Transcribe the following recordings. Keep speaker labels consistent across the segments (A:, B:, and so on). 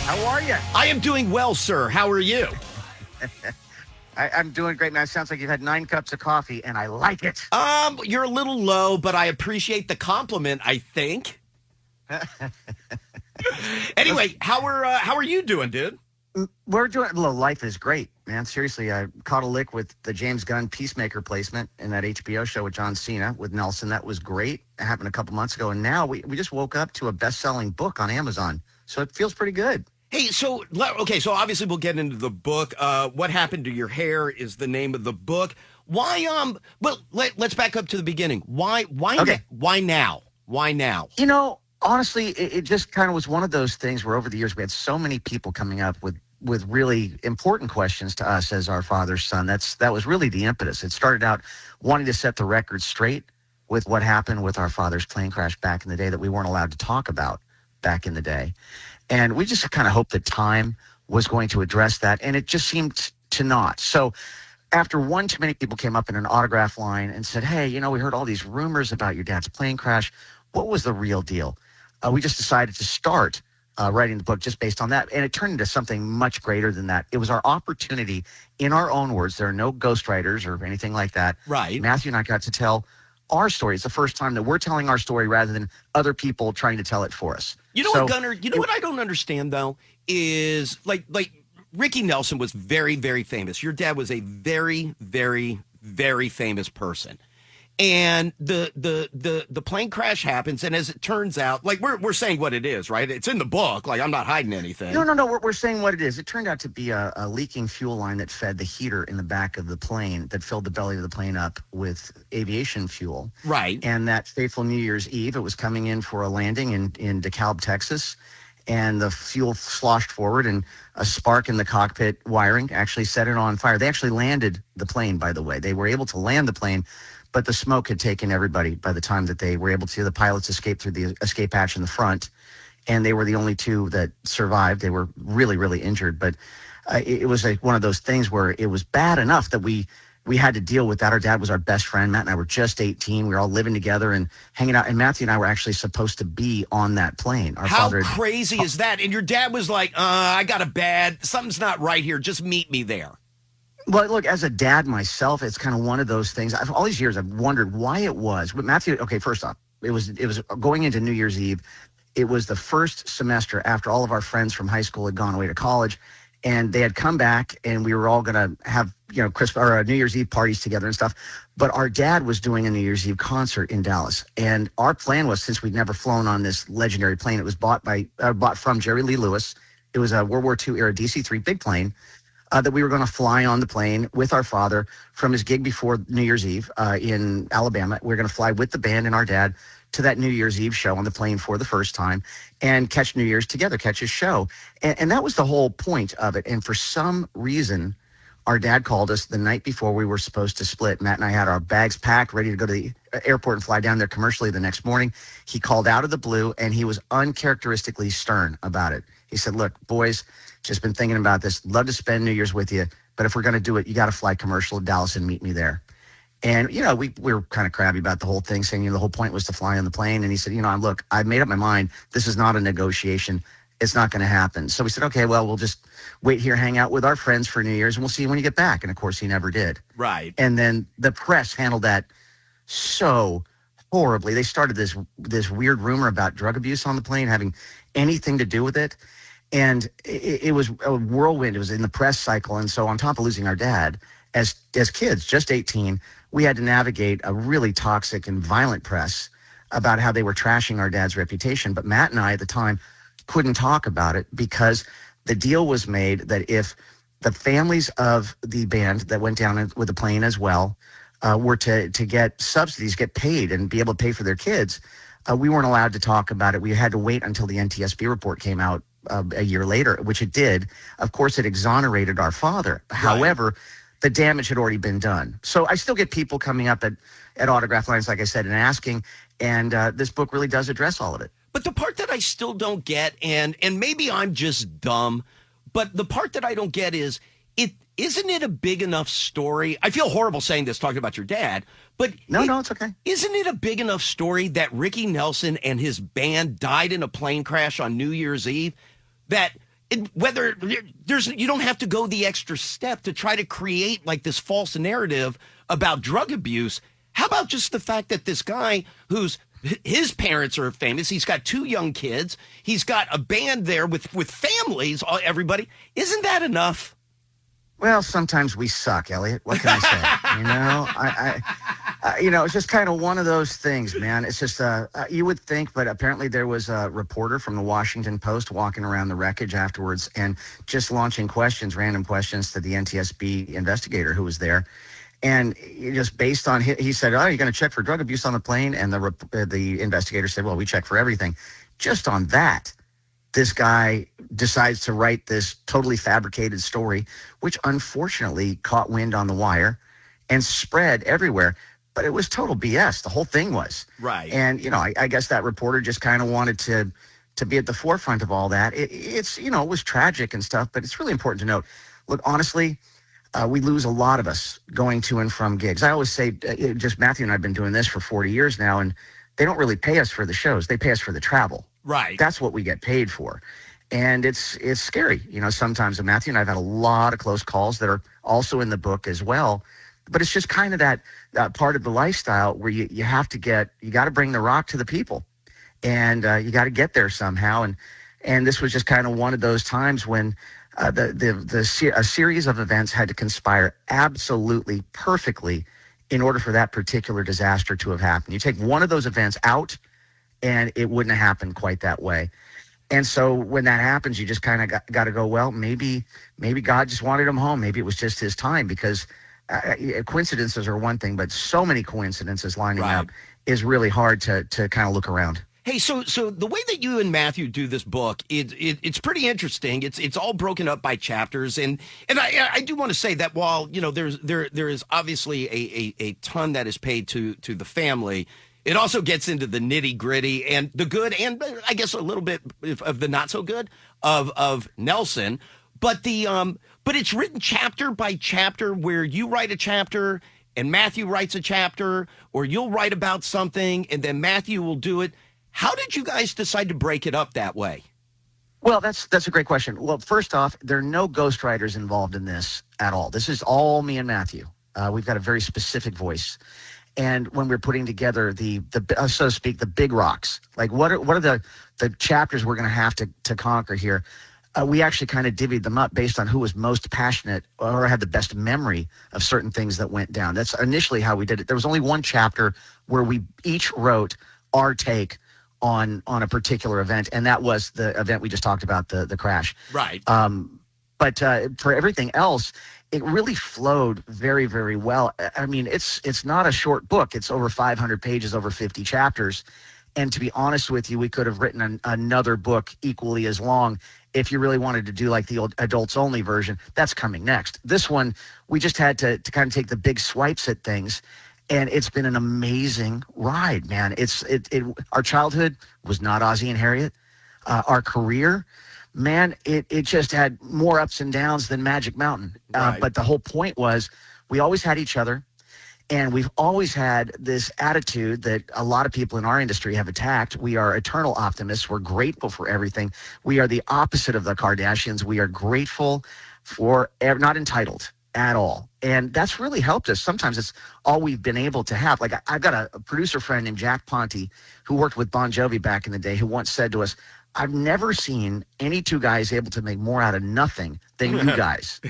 A: How are you?
B: I am doing well, sir. How are you?
A: I'm doing great, man. It sounds like you've had 9 cups of coffee, and I like it.
B: You're a little low, but I appreciate the compliment, I think. Anyway, how are you doing, dude?
A: We're doing. Look, life is great, man. Seriously, I caught a lick with the James Gunn Peacemaker placement in that HBO show with John Cena with Nelson. That was great. It happened a couple months ago, and now we just woke up to a best-selling book on Amazon, so it feels pretty good.
B: Hey, so obviously we'll get into the book. What Happened to Your Hair is the name of the book. Why? Well, let's back up to the beginning. Why?
A: Okay.
B: Why now? Why now?
A: You know, honestly, it just kind of was one of those things where over the years we had so many people coming up with really important questions to us as our father's son. That was really the impetus. It started out wanting to set the record straight with what happened with our father's plane crash back in the day that we weren't allowed to talk about back in the day. And we just kind of hoped that time was going to address that, and it just seemed to not. So after one too many people came up in an autograph line and said, hey, we heard all these rumors about your dad's plane crash. What was the real deal? We just decided to start writing the book just based on that, and it turned into something much greater than that. It was our opportunity, in our own words. There are no ghostwriters or anything like that.
B: Right.
A: Matthew and I got to tell our story. It's the first time that we're telling our story rather than other people trying to tell it for us.
B: You know what, Gunnar? You know what I don't understand, though, is like Ricky Nelson was very, very famous. Your dad was a very, very, very famous person. And the plane crash happens, and as it turns out, like we're saying what it is, right? It's in the book. Like, I'm not hiding anything.
A: No. We're saying what it is. It turned out to be a leaking fuel line that fed the heater in the back of the plane that filled the belly of the plane up with aviation fuel.
B: Right.
A: And that fateful New Year's Eve, it was coming in for a landing in DeKalb, Texas, and the fuel sloshed forward, and a spark in the cockpit wiring actually set it on fire. They actually landed the plane, by the way. They were able to land the plane, but the smoke had taken everybody by the time that they were able to. The pilots escaped through the escape hatch in the front, and they were the only 2 that survived. They were really, really injured. But it was like one of those things where it was bad enough that we had to deal with that. Our dad was our best friend. Matt and I were just 18. We were all living together and hanging out. And Matthew and I were actually supposed to be on that plane.
B: How crazy is that? And your dad was like, I got something's not right here. Just meet me there.
A: Well, look, as a dad myself, it's kind of one of those things. All these years, I've wondered why it was. But Matthew, okay, first off, it was going into New Year's Eve. It was the first semester after all of our friends from high school had gone away to college, and they had come back, and we were all going to have Christmas or New Year's Eve parties together and stuff. But our dad was doing a New Year's Eve concert in Dallas, and our plan was, since we'd never flown on this legendary plane, it was bought from Jerry Lee Lewis. It was a World War II era DC-3 big plane. That we were going to fly on the plane with our father from his gig before New Year's Eve in Alabama. We were going to fly with the band and our dad to that New Year's Eve show on the plane for the first time and catch New Year's together, catch his show. And that was the whole point of it. And for some reason, our dad called us the night before we were supposed to split. Matt and I had our bags packed, ready to go to the airport and fly down there commercially the next morning. He called out of the blue, and he was uncharacteristically stern about it. He said, look, boys, just been thinking about this. Love to spend New Year's with you, but if we're going to do it, you got to fly commercial to Dallas and meet me there. And, we were kind of crabby about the whole thing, saying, the whole point was to fly on the plane. And he said, look, I've made up my mind. This is not a negotiation. It's not going to happen. So we said, okay, well, we'll just wait here, hang out with our friends for New Year's, and we'll see you when you get back. And, of course, he never did.
B: Right.
A: And then the press handled that so horribly. They started this weird rumor about drug abuse on the plane having anything to do with it. And it was a whirlwind. It was in the press cycle. And so on top of losing our dad, as kids, just 18, we had to navigate a really toxic and violent press about how they were trashing our dad's reputation. But Matt and I at the time couldn't talk about it because the deal was made that if the families of the band that went down with the plane as well were to get subsidies, get paid, and be able to pay for their kids, we weren't allowed to talk about it. We had to wait until the NTSB report came out a year later, which it did. Of course, it exonerated our father. Right. However, the damage had already been done. So I still get people coming up at autograph lines, like I said, and asking, and this book really does address all of it.
B: But the part that I still don't get, and maybe I'm just dumb, but the part that I don't get is, isn't it a big enough story? I feel horrible saying this, talking about your dad, but
A: no, it's okay.
B: Isn't it a big enough story that Ricky Nelson and his band died in a plane crash on New Year's Eve? That whether there's you don't have to go the extra step to try to create like this false narrative about drug abuse. How about just the fact that this guy his parents are famous, he's got 2 young kids, he's got a band there with families, everybody. Isn't that enough?
A: Well, sometimes we suck, Elliot. What can I say? It's just kind of one of those things, man. It's just, you would think, but apparently there was a reporter from the Washington Post walking around the wreckage afterwards and just launching random questions to the NTSB investigator who was there. And just based on, he said, "Oh, you're going to check for drug abuse on the plane?" And the investigator said, "Well, we check for everything." Just on that, this guy decides to write this totally fabricated story, which unfortunately caught wind on the wire and spread everywhere. But it was total BS. The whole thing was.
B: Right.
A: And, I guess that reporter just kind of wanted to be at the forefront of all that. It was tragic and stuff, but it's really important to note. Look, honestly, we lose a lot of us going to and from gigs. I always say, just Matthew and I have been doing this for 40 years now, and they don't really pay us for the shows. They pay us for the travel.
B: Right.
A: That's what we get paid for. And it's scary. Sometimes Matthew and I have had a lot of close calls that are also in the book as well. But it's just kind of that part of the lifestyle where you got to bring the rock to the people. And you got to get there somehow. And this was just kind of one of those times when a series of events had to conspire absolutely perfectly in order for that particular disaster to have happened. You take one of those events out, and it wouldn't have happened quite that way. And so when that happens, you just kind of got to go, well, maybe God just wanted him home. Maybe it was just his time, because coincidences are one thing, but so many coincidences lining up is really hard to kind of look around.
B: Hey, so the way that you and Matthew do this book, it's pretty interesting. It's all broken up by chapters, and I do want to say that while there is obviously a ton that is paid to the family, it also gets into the nitty gritty and the good, and I guess a little bit of the not so good of Nelson. But it's written chapter by chapter, where you write a chapter and Matthew writes a chapter, or you'll write about something and then Matthew will do it. How did you guys decide to break it up that way?
A: Well, that's a great question. Well, first off, there are no ghostwriters involved in this at all. This is all me and Matthew. We've got a very specific voice. And when we're putting together the so to speak, the big rocks, like what are the chapters we're going to have to conquer here? We actually kind of divvied them up based on who was most passionate or had the best memory of certain things that went down. That's initially how we did it. There was only one chapter where we each wrote our take on a particular event, and that was the event we just talked about, the crash.
B: Right.
A: But for everything else, it really flowed very, very well. I mean, it's not a short book. It's over 500 pages, over 50 chapters. And to be honest with you, we could have written another book equally as long if you really wanted to do like the old adults only version. That's coming next. This one, we just had to kind of take the big swipes at things. And it's been an amazing ride, man. Our childhood was not Ozzie and Harriet. Our career, man, it just had more ups and downs than Magic Mountain.
B: Right.
A: But the whole point was we always had each other. And we've always had this attitude that a lot of people in our industry have attacked. We are eternal optimists. We're grateful for everything. We are the opposite of the Kardashians. We are grateful for, not entitled at all. And that's really helped us. Sometimes it's all we've been able to have. Like I've got a producer friend named Jack Ponte who worked with Bon Jovi back in the day, who once said to us, "I've never seen any two guys able to make more out of nothing than you guys."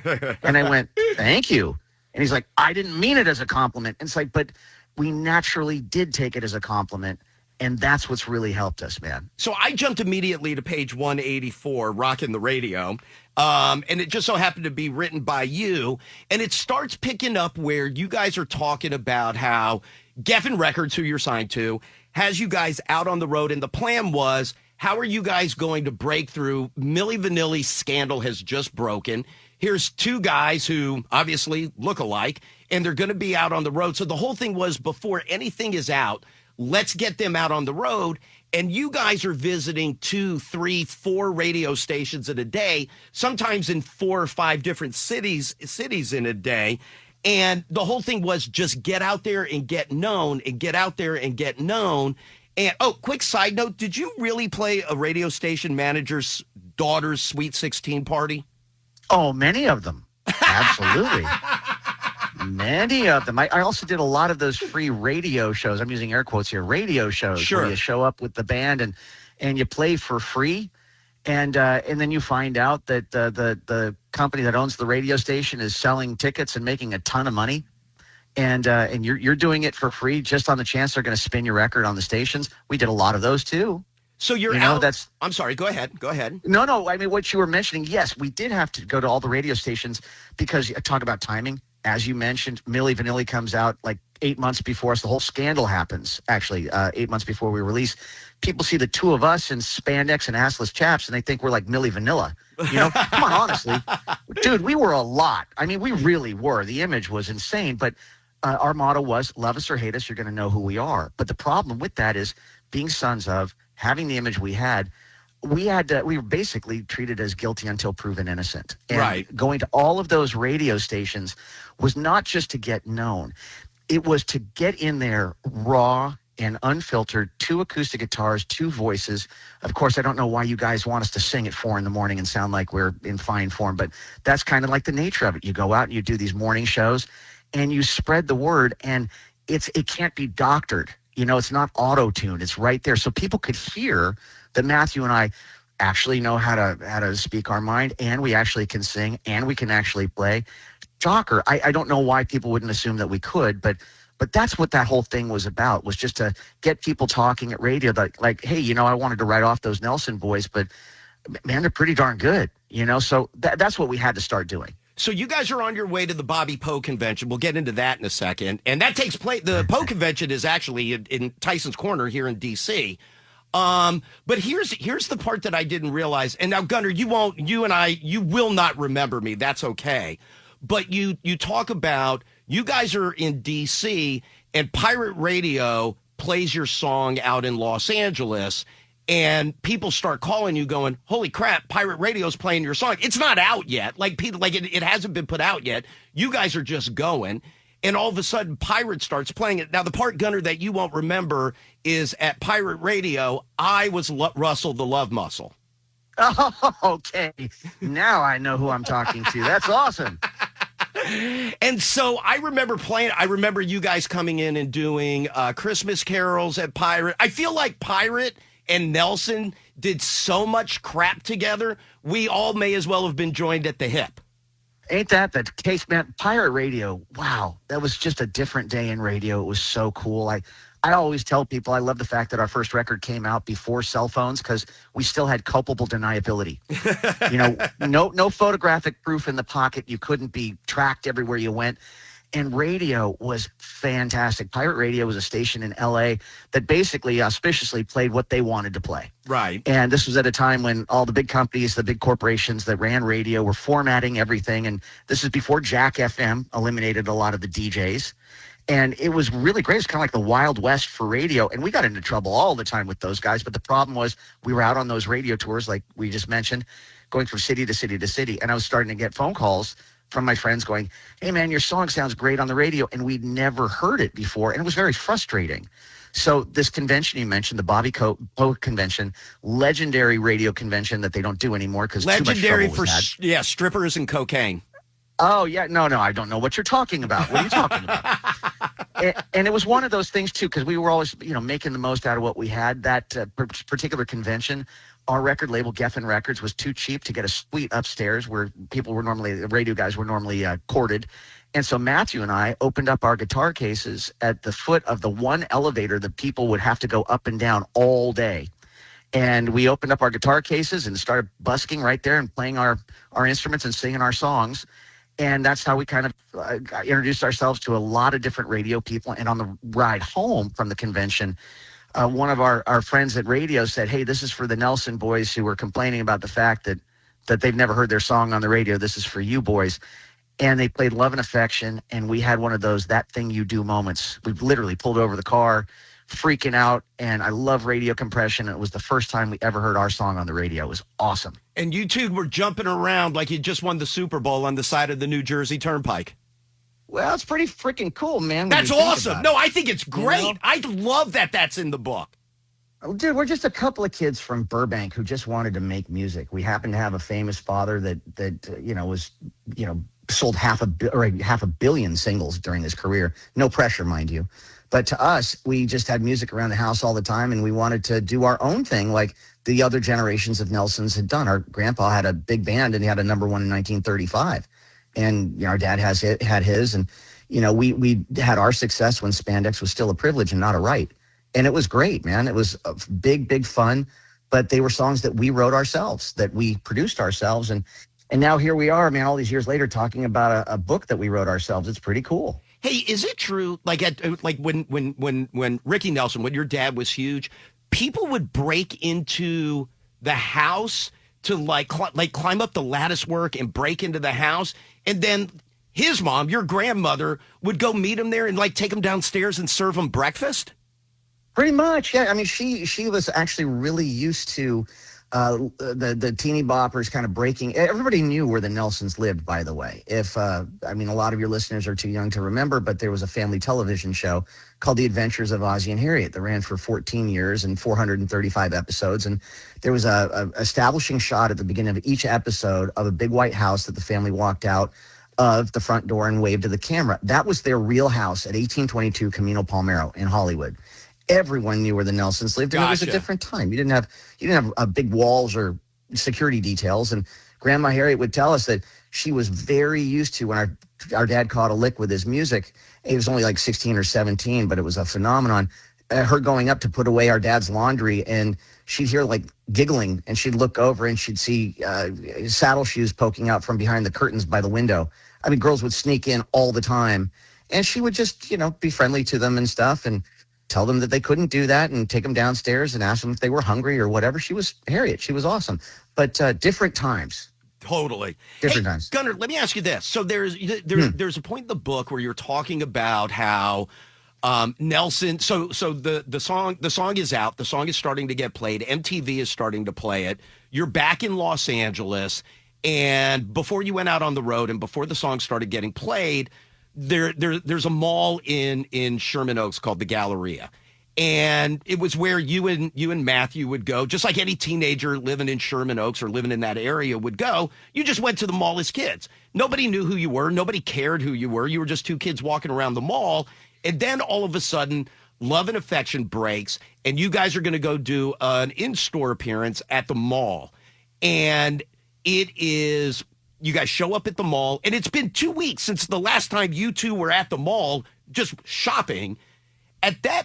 A: And I went, "Thank you." And he's like, "I didn't mean it as a compliment." And it's like, but we naturally did take it as a compliment. And that's what's really helped us, man.
B: So I jumped immediately to page 184, Rockin' the Radio. And it just so happened to be written by you. And it starts picking up where you guys are talking about how Geffen Records, who you're signed to, has you guys out on the road. And the plan was, how are you guys going to break through? Milli Vanilli's scandal has just broken. Here's two guys who obviously look alike, and they're going to be out on the road. So the whole thing was, before anything is out, let's get them out on the road. And you guys are visiting 2, 3, 4 radio stations in a day, sometimes in 4 or 5 different cities in a day. And the whole thing was just get out there and get known, and get out there and get known. And quick side note, did you really play a radio station manager's daughter's Sweet 16 party?
A: Oh, many of them. Absolutely. Many of them. I also did a lot of those free radio shows. I'm using air quotes here. Radio shows.
B: Sure.
A: Where you show up with the band and you play for free. And then you find out that the company that owns the radio station is selling tickets and making a ton of money. And you're doing it for free just on the chance they're going to spin your record on the stations. We did a lot of those too.
B: So you're out. I'm sorry. Go ahead.
A: No. I mean, what you were mentioning, yes, we did have to go to all the radio stations because talk about timing. As you mentioned, Milli Vanilli comes out like 8 months before us. The whole scandal happens, actually, 8 months before we release. People see the two of us in spandex and assless chaps, and they think we're like Milli Vanilla. You know, come on, honestly. Dude, we were a lot. I mean, we really were. The image was insane, but our motto was, love us or hate us, you're going to know who we are. But the problem with that is being sons of, having the image we had, we were basically treated as guilty until proven innocent. And
B: right.
A: Going to all of those radio stations was not just to get known. It was to get in there raw and unfiltered, 2 acoustic guitars, 2 voices. Of course, I don't know why you guys want us to sing at 4 a.m. and sound like we're in fine form, but that's kind of like the nature of it. You go out and you do these morning shows and you spread the word, and it can't be doctored. You know, it's not auto-tuned. It's right there. So people could hear that Matthew and I actually know how to speak our mind, and we actually can sing, and we can actually play. Shocker. I don't know why people wouldn't assume that we could, but that's what that whole thing was about, was just to get people talking at radio that, like, hey, you know, I wanted to write off those Nelson boys, but man, they're pretty darn good, you know? So that's what we had to start doing.
B: So you guys are on your way to the Bobby Poe convention. We'll get into that in a second. And that takes place. The Poe convention is actually in Tyson's Corner here in D.C. But here's the part that I didn't realize. And now, Gunnar, you will not remember me. That's okay. But you talk about, you guys are in D.C. and pirate radio plays your song out in Los Angeles. And people start calling you going, holy crap, pirate radio's playing your song. It's not out yet. Like, people, like it hasn't been put out yet. You guys are just going. And all of a sudden, Pirate starts playing it. Now, the part, Gunnar, that you won't remember is at Pirate Radio, I was Russell the Love Muscle.
A: Oh, okay. Now I know who I'm talking to. That's awesome.
B: And so I remember you guys coming in and doing Christmas carols at Pirate. I feel like Pirate and Nelson did so much crap together, we all may as well have been joined at the hip.
A: Ain't that the case, man? Pirate radio, wow, that was just a different day in radio. It was so cool. I always tell people I love the fact that our first record came out before cell phones because we still had culpable deniability. You know, no photographic proof in the pocket. You couldn't be tracked everywhere you went. And radio was fantastic. Pirate Radio was a station in L.A. that basically auspiciously played what they wanted to play.
B: Right.
A: And this was at a time when all the big companies, the big corporations that ran radio were formatting everything. And this is before Jack FM eliminated a lot of the DJs. And it was really great. It's kind of like the Wild West for radio. And we got into trouble all the time with those guys. But the problem was we were out on those radio tours, like we just mentioned, going from city to city to city. And I was starting to get phone calls from my friends going, hey, man, your song sounds great on the radio. And we'd never heard it before. And it was very frustrating. So this convention you mentioned, the Bobby Poe convention, legendary radio convention that they don't do anymore because
B: legendary for strippers and cocaine.
A: Oh, yeah. No, I don't know what you're talking about. What are you talking about? And it was one of those things, too, because we were always, making the most out of what we had. That particular convention, our record label, Geffen Records, was too cheap to get a suite upstairs where radio guys were normally courted. And so Matthew and I opened up our guitar cases at the foot of the one elevator that people would have to go up and down all day. And we opened up our guitar cases and started busking right there and playing our instruments and singing our songs. And that's how we kind of introduced ourselves to a lot of different radio people. And on the ride home from the convention, one of our friends at radio said, hey, this is for the Nelson boys who were complaining about the fact that they've never heard their song on the radio. This is for you boys. And they played Love and Affection. And we had one of those that thing you do moments. We literally pulled over the car, freaking out. And I love radio compression. It was the first time we ever heard our song on the radio. It was awesome. And
B: you two were jumping around like you just won the Super Bowl on the side of the New Jersey Turnpike.
A: Well, it's pretty freaking cool, man.
B: That's awesome. No, I think it's great. I love that that's in the book.
A: Oh, dude, we're just a couple of kids from Burbank who just wanted to make music. We happened to have a famous father that was sold half a billion singles during his career. No pressure, mind you. But to us, we just had music around the house all the time, and we wanted to do our own thing like the other generations of Nelsons had done. Our grandpa had a big band, and he had a number one in 1935. And our dad had his, and we had our success when spandex was still a privilege and not a right. And it was great, man. It was big fun. But they were songs that we wrote ourselves, that we produced ourselves, and now here we are, man. All these years later, talking about a book that we wrote ourselves. It's pretty cool.
B: Hey, is it true? Like when Ricky Nelson, when your dad was huge, people would break into the house to climb up the lattice work and break into the house, and then his mom, your grandmother, would go meet him there and take him downstairs and serve him breakfast.
A: Pretty much, yeah. I mean, she was actually really used to the teeny boppers kind of breaking. Everybody knew where the Nelsons lived, by the way. A lot of your listeners are too young to remember, but there was a family television show called The Adventures of Ozzie and Harriet that ran for 14 years and 435 episodes. And there was a establishing shot at the beginning of each episode of a big white house that the family walked out of the front door and waved to the camera. That was their real house at 1822 Camino Palmero in Hollywood. Everyone knew where the Nelsons lived, and It was a different time. You didn't have big walls or security details. And Grandma Harriet would tell us that she was very used to when our dad caught a lick with his music. He was only like 16 or 17, but it was a phenomenon. Her going up to put away our dad's laundry, and she'd hear giggling, and she'd look over and she'd see saddle shoes poking out from behind the curtains by the window. I mean, girls would sneak in all the time, and she would just be friendly to them and stuff, and tell them that they couldn't do that, and take them downstairs and ask them if they were hungry or whatever. She was Harriet. She was awesome. But different times.
B: Totally.
A: Different times.
B: Gunnar, let me ask you this. So there's a point in the book where you're talking about how Nelson, so the song is out. The song is starting to get played. MTV is starting to play it. You're back in Los Angeles, and before you went out on the road and before the song started getting played, there's a mall in Sherman Oaks called the Galleria, and it was where you and Matthew would go, just like any teenager living in Sherman Oaks or living in that area would go. You just went to the mall as kids. Nobody knew who you were. Nobody cared who you were. You were just two kids walking around the mall, and then all of a sudden, love and affection breaks, and you guys are going to go do an in-store appearance at the mall, and it is. You guys show up at the mall, and it's been 2 weeks since the last time you two were at the mall just shopping.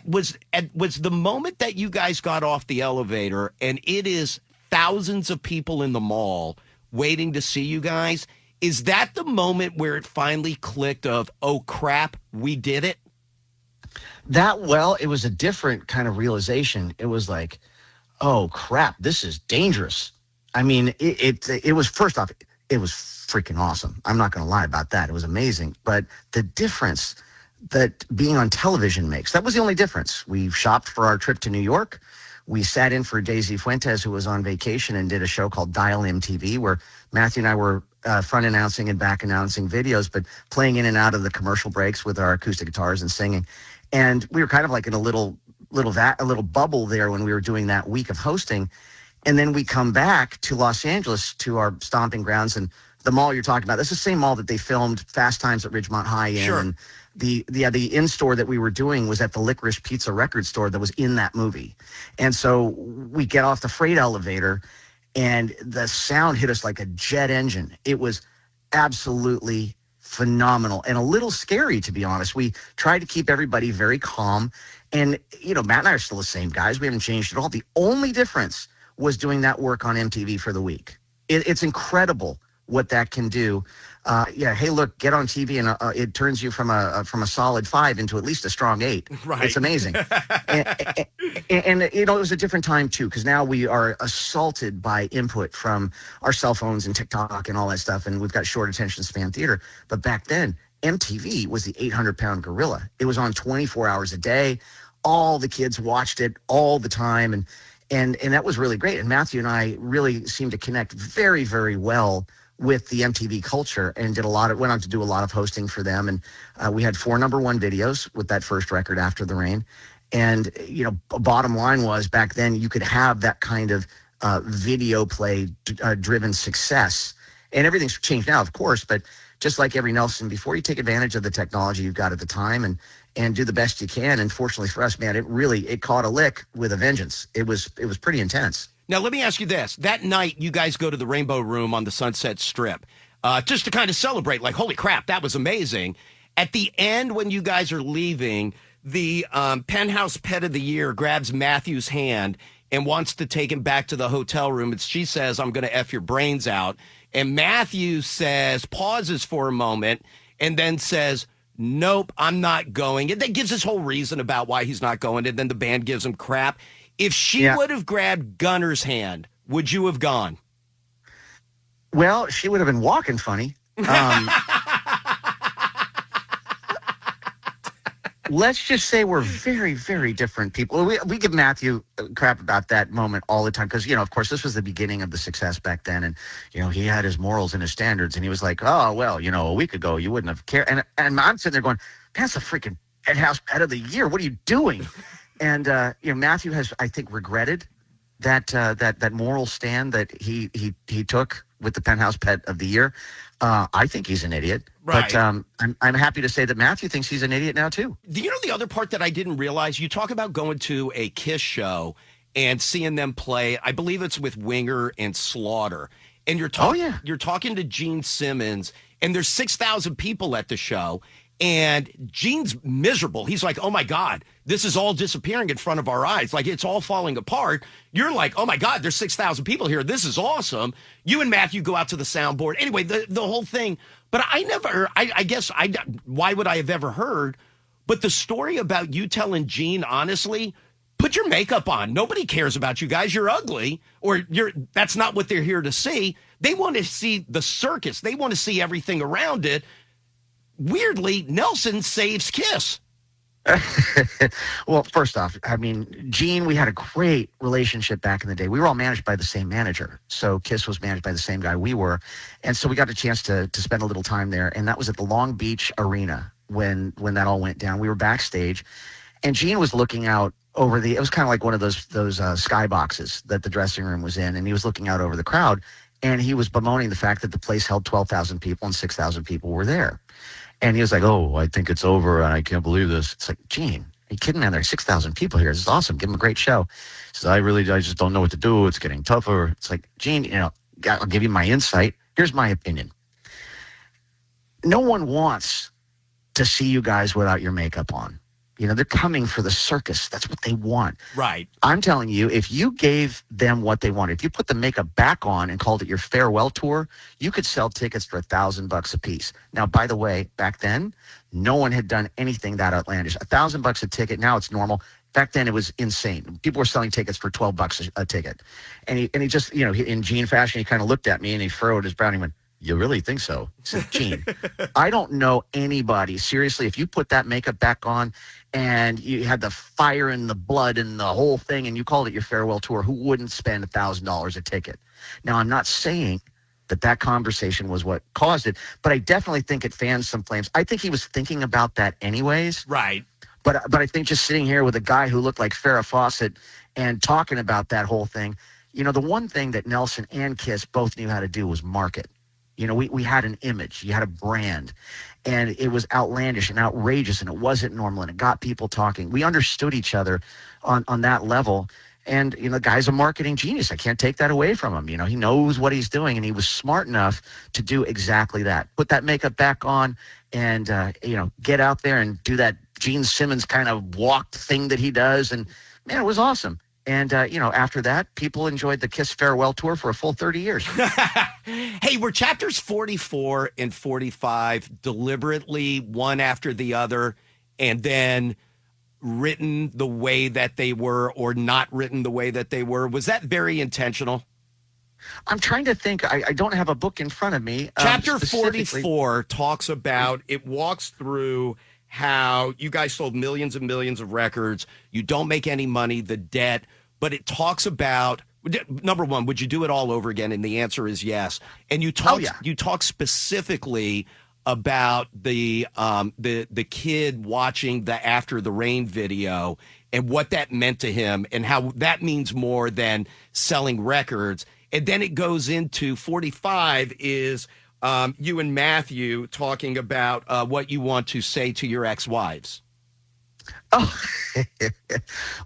B: Was the moment that you guys got off the elevator, and it is thousands of people in the mall waiting to see you guys. Is that the moment where it finally clicked of, oh, crap, we did it?
A: It was a different kind of realization. It was like, oh, crap, this is dangerous. I mean, it was, first off, it was freaking awesome. I'm not going to lie about that. It was amazing. But the difference that being on television makes, that was the only difference. We shopped for our trip to New York. We sat in for Daisy Fuentes, who was on vacation, and did a show called Dial MTV, where Matthew and I were front announcing and back announcing videos, but playing in and out of the commercial breaks with our acoustic guitars and singing. And we were kind of like in a little bubble there when we were doing that week of hosting. And then we come back to Los Angeles, to our stomping grounds, and the mall you're talking about. That's the same mall that they filmed Fast Times at Ridgemont High in.
B: Sure.
A: And the in-store that we were doing was at the Licorice Pizza record store that was in that movie. And so we get off the freight elevator, and the sound hit us like a jet engine. It was absolutely phenomenal and a little scary, to be honest. We tried to keep everybody very calm. And, Matt and I are still the same guys. We haven't changed at all. The only difference was doing that work on MTV for the week. It's incredible what that can do. Hey, look, get on TV, and it turns you from a solid 5 into at least a strong 8.
B: Right.
A: It's amazing. and it was a different time too, because now we are assaulted by input from our cell phones and TikTok and all that stuff, and we've got short attention span theater. But back then, MTV was the 800-pound gorilla. It was on 24 hours a day. All the kids watched it all the time, and that was really great. And Matthew and I really seemed to connect very, very well with the MTV culture, and went on to do a lot of hosting for them. And we had 4 number 1 videos with that first record, After the Rain. And, bottom line was back then you could have that kind of video play driven success. And everything's changed now, of course, but just like every Nelson before, you take advantage of the technology you've got at the time and do the best you can. And fortunately for us, man, it caught a lick with a vengeance. It was pretty intense.
B: Now, let me ask you this. That night, you guys go to the Rainbow Room on the Sunset Strip just to kind of celebrate, like, holy crap, that was amazing. At the end, when you guys are leaving, the Penthouse Pet of the Year grabs Matthew's hand and wants to take him back to the hotel room. And she says, I'm going to F your brains out. And Matthew pauses for a moment, and then says, nope, I'm not going. And then gives his whole reason about why he's not going. And then the band gives him crap. If she would have grabbed Gunnar's hand, would you have gone?
A: Well, she would have been walking funny. Let's just say we're very, very different people. We give Matthew crap about that moment all the time because, of course, this was the beginning of the success back then. And, he had his morals and his standards. And he was like, oh, well, a week ago, you wouldn't have cared. And I'm sitting there going, that's a freaking Penthouse Pet of the Year. What are you doing? And, Matthew has, I think, regretted that moral stand that he took with the Penthouse Pet of the Year. I think he's an idiot,
B: right.
A: But I'm happy to say that Matthew thinks he's an idiot now too.
B: Do you know the other part that I didn't realize? You talk about going to a Kiss show and seeing them play. I believe it's with Winger and Slaughter, and you're talking to Gene Simmons, and there's 6,000 people at the show. And Gene's miserable. He's like, oh, my God, this is all disappearing in front of our eyes. Like, it's all falling apart. You're like, oh, my God, there's 6,000 people here. This is awesome. You and Matthew go out to the soundboard. Anyway, the whole thing. But I guess, why would I have ever heard? But the story about you telling Gene, honestly, put your makeup on. Nobody cares about you guys. You're ugly, or that's not what they're here to see. They want to see the circus. They want to see everything around it. Weirdly, Nelson saves Kiss.
A: Well, first off, I mean, Gene, we had a great relationship back in the day. We were all managed by the same manager. So Kiss was managed by the same guy we were. And so we got a chance to spend a little time there. And that was at the Long Beach Arena when that all went down. We were backstage. And Gene was looking out over it was kind of like one of those sky boxes that the dressing room was in. And he was looking out over the crowd. And he was bemoaning the fact that the place held 12,000 people and 6,000 people were there. And he was like, oh, I think it's over, and I can't believe this. It's like, Gene, are you kidding, man? There's 6,000 people here. This is awesome. Give them a great show. He says, I just don't know what to do. It's getting tougher. It's like, Gene, I'll give you my insight. Here's my opinion. No one wants to see you guys without your makeup on. They're coming for the circus. That's what they want.
B: Right.
A: I'm telling you, if you gave them what they wanted, if you put the makeup back on and called it your farewell tour, you could sell tickets for $1,000 a piece. Now, by the way, back then, no one had done anything that outlandish. $1,000 a ticket. Now it's normal. Back then, it was insane. People were selling tickets for $12 a ticket. And he just, in Gene fashion, he kind of looked at me and he furrowed his brow and he went, you really think so? He said, Gene, I don't know anybody. Seriously, if you put that makeup back on and you had the fire and the blood and the whole thing and you called it your farewell tour, who wouldn't spend $1,000 a ticket? Now, I'm not saying that conversation was what caused it, but I definitely think it fans some flames. I think he was thinking about that anyways.
B: Right.
A: But I think just sitting here with a guy who looked like Farrah Fawcett and talking about that whole thing, the one thing that Nelson and Kiss both knew how to do was market. We had an image, you had a brand, and it was outlandish and outrageous, and it wasn't normal, and it got people talking. We understood each other on that level, and the guy's a marketing genius. I can't take that away from him. He knows what he's doing, and he was smart enough to do exactly that. Put that makeup back on, and get out there and do that Gene Simmons kind of walk thing that he does, and man, it was awesome. And, after that, people enjoyed the Kiss farewell tour for a full 30 years.
B: Hey, were chapters 44 and 45 deliberately one after the other and then written the way that they were or not written the way that they were? Was that very intentional?
A: I'm trying to think. I don't have a book in front of me.
B: Chapter 44 talks about, it walks through how you guys sold millions and millions of records. You don't make any money, the debt, but it talks about, number one, would you do it all over again? And the answer is yes. And you talk specifically about the kid watching the After the Rain video and what that meant to him and how that means more than selling records. And then it goes into 45 is you and Matthew talking about what you want to say to your ex-wives.
A: Oh,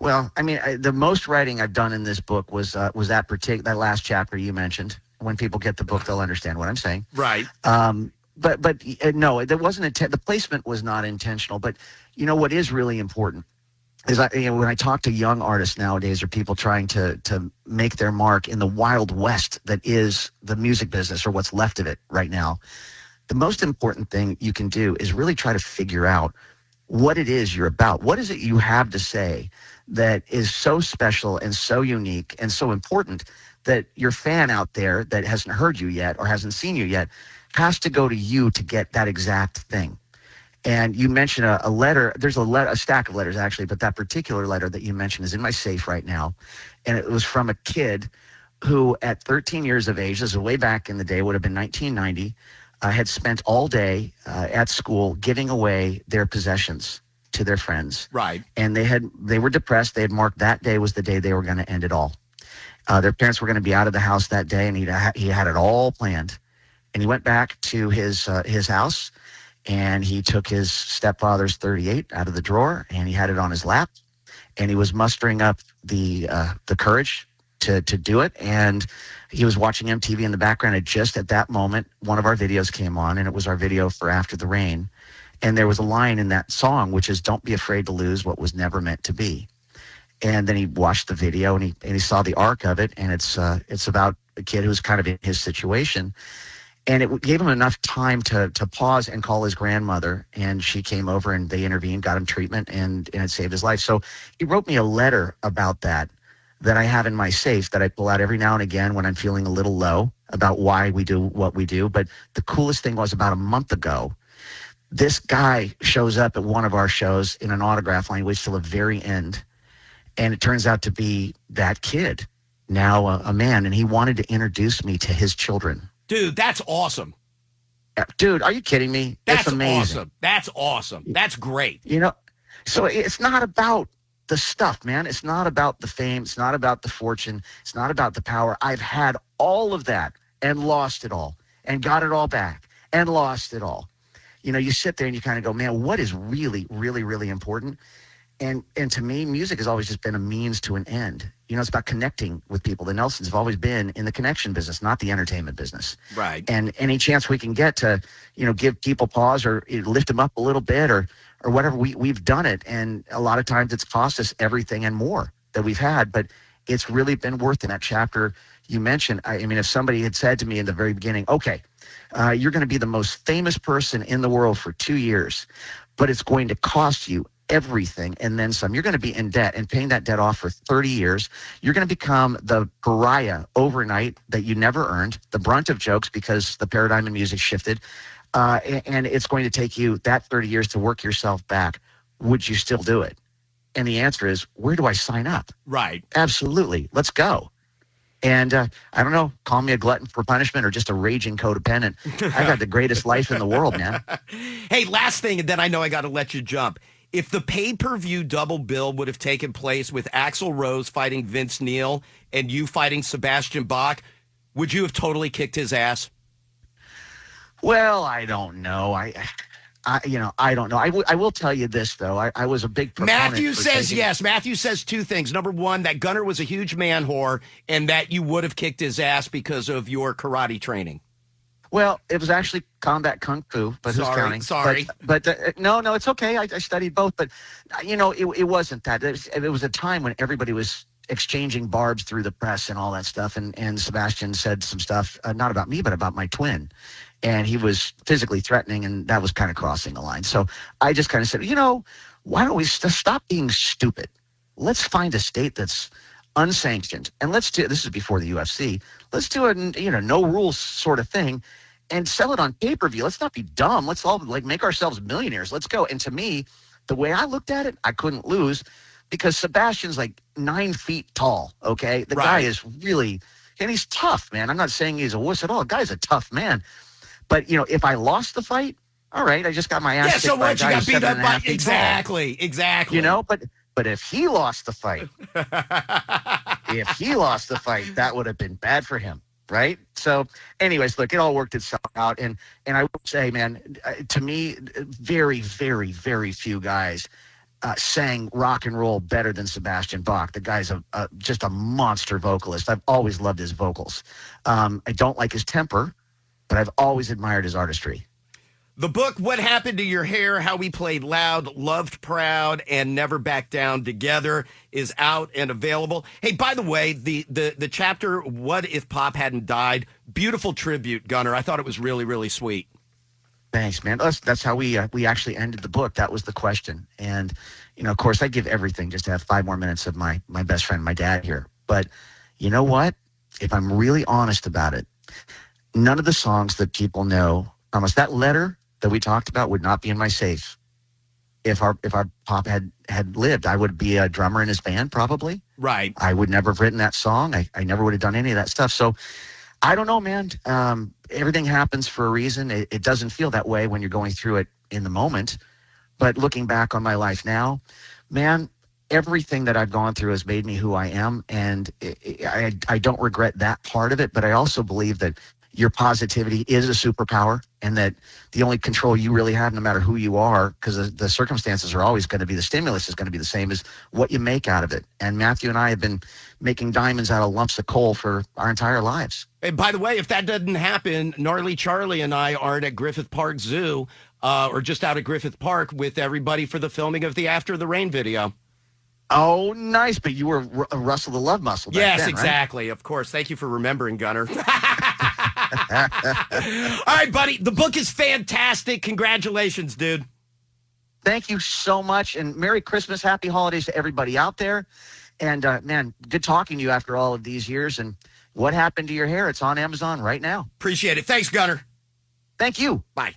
A: well, I mean, the most writing I've done in this book was that last chapter you mentioned. When people get the book, they'll understand what I'm saying.
B: Right.
A: But no, there wasn't the placement was not intentional. But you know what is really important is when I talk to young artists nowadays, or people trying to make their mark in the wild west that is the music business, or what's left of it right now. The most important thing you can do is really try to figure out what it is you're about. What is it you have to say that is so special and so unique and so important that your fan out there that hasn't heard you yet or hasn't seen you yet has to go to you to get that exact thing. And you mentioned a letter. There's a stack of letters, actually, but that particular letter that you mentioned is in my safe right now. And it was from a kid who, at 13 years of age, this is way back in the day, would have been 1990, had spent all day at school giving away their possessions to their friends.
B: Right.
A: And they were depressed. They had marked that day was the day they were going to end it all. Their parents were going to be out of the house that day, and he had it all planned. And he went back to his house, and he took his stepfather's 38 out of the drawer, and he had it on his lap, and he was mustering up the courage to do it. And he was watching MTV in the background, and just at that moment, one of our videos came on, and it was our video for After the Rain. And there was a line in that song, which is, "Don't be afraid to lose what was never meant to be." And then he watched the video, and he saw the arc of it, and it's about a kid who's kind of in his situation. And it gave him enough time to pause and call his grandmother, and she came over and they intervened, got him treatment, and it saved his life. So he wrote me a letter about that I have in my safe that I pull out every now and again when I'm feeling a little low about why we do what we do. But the coolest thing was, about a month ago, this guy shows up at one of our shows in an autograph line, waits till the very end. And it turns out to be that kid, now a man, and he wanted to introduce me to his children.
B: Dude, that's awesome.
A: Dude, are you kidding me?
B: That's
A: amazing.
B: Awesome. That's awesome. That's great.
A: You know, so it's not about the stuff, man. It's not about the fame. It's not about the fortune. It's not about the power. I've had all of that and lost it all and got it all back and lost it all. You know, you sit there and you kind of go, man, what is really, really, really important? And to me, music has always just been a means to an end. You know, it's about connecting with people. The Nelsons have always been in the connection business, not the entertainment business.
B: Right.
A: And any chance we can get to, you know, give people pause or lift them up a little bit or whatever, we've done it. And a lot of times it's cost us everything and more that we've had, but it's really been worth it. That chapter you mentioned, I mean, if somebody had said to me in the very beginning, okay, you're going to be the most famous person in the world for 2 years, but it's going to cost you everything and then some. You're going to be in debt and paying that debt off for 30 years. You're going to become the pariah overnight that you never earned, the brunt of jokes because the paradigm in music shifted. And it's going to take you that 30 years to work yourself back. Would you still do it? And the answer is, where do I sign up?
B: Right.
A: Absolutely. Let's go. And I don't know, call me a glutton for punishment or just a raging codependent. I've got the greatest life in the world, man.
B: Hey, last thing, and then I know I got to let you jump. If the pay-per-view double bill would have taken place with Axl Rose fighting Vince Neil and you fighting Sebastian Bach, would you have totally kicked his ass?
A: Well, I don't know. I don't know. I will tell you this, though. I was a big proponent.
B: Matthew says yes. Matthew says two things. Number one, that Gunnar was a huge man whore and that you would have kicked his ass because of your karate training.
A: Well, it was actually combat kung fu, but who's counting?
B: Sorry.
A: But no, it's okay. I studied both, but you know, it wasn't that. It was a time when everybody was exchanging barbs through the press and all that stuff. And Sebastian said some stuff, not about me, but about my twin. And he was physically threatening, and that was kind of crossing the line. So I just kind of said, you know, why don't we stop being stupid? Let's find a state that's unsanctioned, and let's do. This is before the UFC. Let's do a no rules sort of thing. And sell it on pay-per-view. Let's not be dumb. Let's all make ourselves millionaires. Let's go. And to me, the way I looked at it, I couldn't lose because Sebastian's like 9 feet tall. Okay. The guy is really, and he's tough, man. I'm not saying he's a wuss at all. The guy's a tough man. But, you know, if I lost the fight, all right, I just got my ass
B: Yeah,
A: kicked
B: so
A: by a
B: what? You
A: guy
B: got
A: who's
B: beat up by
A: 7.5 feet tall.
B: exactly.
A: You know, but if he lost the fight, that would have been bad for him, right? So, anyways, look, it all worked itself out, and I would say, man, to me, very, very, very few guys sang rock and roll better than Sebastian Bach. The guy's just a monster vocalist. I've always loved his vocals. I don't like his temper, but I've always admired his artistry.
B: The book, What Happened to Your Hair, How We Played Loud, Loved Proud, and Never Back Down Together is out and available. Hey, by the way, the chapter, What If Pop Hadn't Died? Beautiful tribute, Gunnar. I thought it was really, really sweet.
A: Thanks, man. That's how we actually ended the book. That was the question. And, of course, I give everything just to have 5 more minutes of my best friend, my dad here. But you know what? If I'm really honest about it, none of the songs that people know from us, that letter that we talked about would not be in my safe. If our Pop had lived, I would be a drummer in his band, probably.
B: Right.
A: I would never have written that song. I never would have done any of that stuff. So I don't know, man. Everything happens for a reason. It doesn't feel that way when you're going through it in the moment. But looking back on my life now, man, everything that I've gone through has made me who I am. And I don't regret that part of it. But I also believe that your positivity is a superpower, and that the only control you really have, no matter who you are, because the circumstances are always going to be, the stimulus is going to be the same, as what you make out of it. And Matthew and I have been making diamonds out of lumps of coal for our entire lives.
B: And by the way, if that doesn't happen, Gnarly Charlie and I aren't at Griffith Park Zoo, or just out at Griffith Park with everybody for the filming of the After the Rain video.
A: Oh, nice. But you were Russell the Love Muscle back
B: yes,
A: then,
B: exactly. Right? Of course. Thank you for remembering, Gunnar. All right, buddy. The book is fantastic. Congratulations, dude.
A: Thank you so much. And Merry Christmas. Happy holidays to everybody out there. And, man, good talking to you after all of these years. And What Happened to Your Hair? It's on Amazon right now.
B: Appreciate it. Thanks, Gunnar.
A: Thank you.
B: Bye.